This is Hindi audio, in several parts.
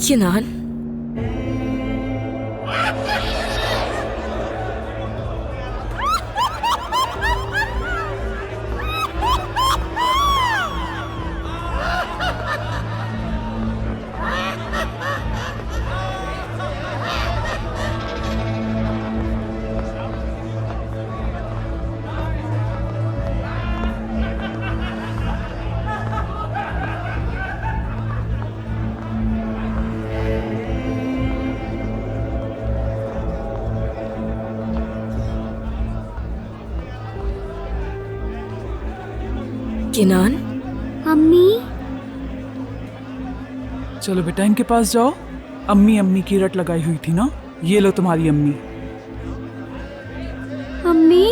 किनान, किनान, अम्मी। चलो बेटा इनके पास जाओ। अम्मी अम्मी की रट लगाई हुई थी ना, ये लो तुम्हारी अम्मी। अम्मी,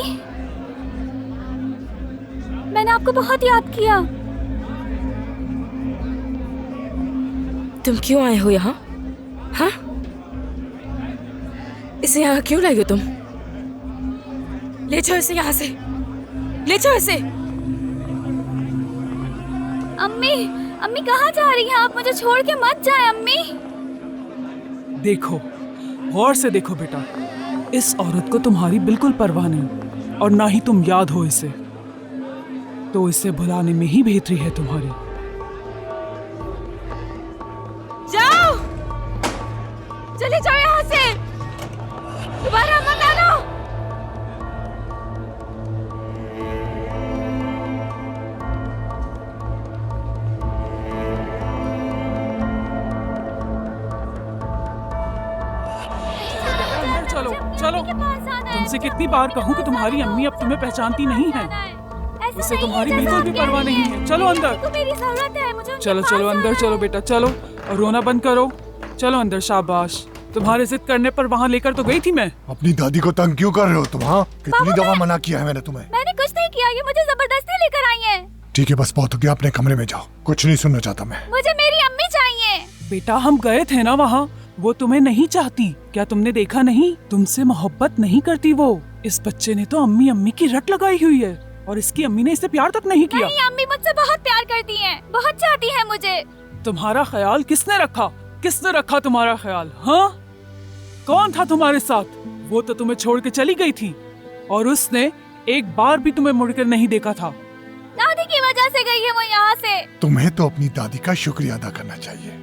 मैंने आपको बहुत याद किया। तुम क्यों आए हो यहाँ? हाँ, इसे यहाँ क्यों लाई हो तुम? ले जाओ इसे यहाँ से, ले जाओ इसे। अम्मी, अम्मी कहाँ जा रही हैं आप? मुझे छोड़ के मत जाए अम्मी। देखो, गौर से देखो बेटा, इस औरत को तुम्हारी बिल्कुल परवाह नहीं और ना ही तुम याद हो इसे, तो इसे भुलाने में ही बेहतरी है तुम्हारी। जाओ, चले जाओ यहाँ से, दोबारा मत आना। चलो चलो, तुमसे कितनी बार कहूँ कि तुम्हारी अम्मी अब तुम्हें पहचानती नहीं है। उसे तुम्हारी बिल्कुल भी परवाह नहीं है। चलो अंदर, मेरी जरूरत है, मुझे चलो चलो अंदर चलो बेटा, चलो और रोना बंद करो। चलो अंदर, शाबाश। तुम्हारे जिद करने पर वहाँ लेकर तो गई थी मैं। अपनी दादी को तंग क्यों कर रहे हो तुम? हाँ, कितनी दफा मना किया है मैंने तुम्हें। मैंने कुछ नहीं किया, ये मुझे जबरदस्ती लेकर आई है। ठीक है, बस बहुत हो गया, अपने कमरे में जाओ, कुछ नहीं सुनना चाहता मैं। मुझे मेरी अम्मी चाहिए। बेटा हम गए थे ना वहाँ, वो तुम्हें नहीं चाहती। क्या तुमने देखा नहीं? तुमसे मोहब्बत नहीं करती वो। इस बच्चे ने तो अम्मी अम्मी की रट लगाई हुई है और इसकी अम्मी ने इसे प्यार तक नहीं किया। नहीं, अम्मी मुझसे बहुत प्यार करती हैं, बहुत चाहती हैं मुझे। तुम्हारा ख्याल किसने रखा? किसने रखा तुम्हारा ख्याल? हाँ, कौन था तुम्हारे साथ? वो तो तुम्हें छोड़ के चली गई थी और उसने एक बार भी तुम्हें मुड़कर नहीं देखा था। दादी की वजह से गई है वो यहाँ से। तुम्हें तो अपनी दादी का शुक्रिया अदा करना चाहिए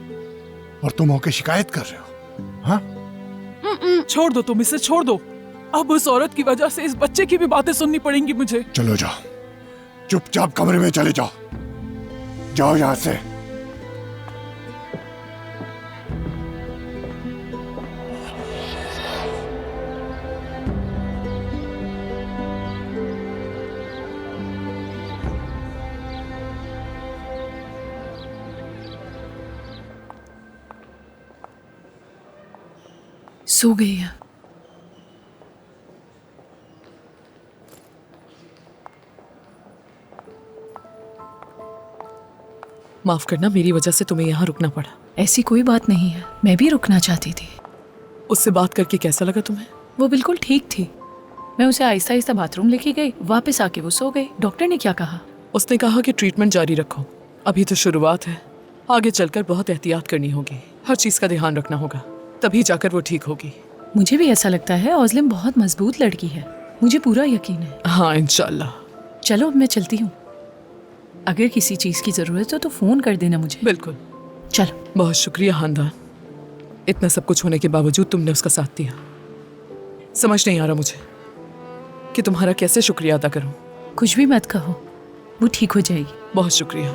और तुम होके शिकायत कर रहे हो। हाँ, छोड़ दो, तुम इसे छोड़ दो। अब उस औरत की वजह से इस बच्चे की भी बातें सुननी पड़ेंगी मुझे। चलो जाओ, चुपचाप कमरे में चले जाओ, जाओ यहाँ से। सो गई है। माफ करना, मेरी वजह से तुम्हें यहाँ रुकना पड़ा। ऐसी कोई बात नहीं है, मैं भी रुकना चाहती थी। उससे बात करके कैसा लगा तुम्हें? वो बिल्कुल ठीक थी। मैं उसे आहिस्ता आहिस्ता बाथरूम लेके गई, वापस आके वो सो गई। डॉक्टर ने क्या कहा? उसने कहा कि ट्रीटमेंट जारी रखो, अभी तो शुरुआत है, आगे चलकर बहुत एहतियात करनी होगी, हर चीज का ध्यान रखना होगा, तभी जाकर वो ठीक होगी। मुझे भी ऐसा लगता है। औज़लिम बहुत मजबूत लड़की है, मुझे पूरा यकीन है। हाँ इंशाल्लाह। चलो अब मैं चलती हूँ, अगर किसी चीज की जरूरत हो तो फोन कर देना मुझे। बिल्कुल। चलो। बहुत शुक्रिया हांदान, इतना सब कुछ होने के बावजूद तुमने उसका साथ दिया। समझ नहीं आ रहा मुझे कि तुम्हारा कैसे शुक्रिया अदा करूं। कुछ भी मत कहो, वो ठीक हो जाएगी। बहुत शुक्रिया।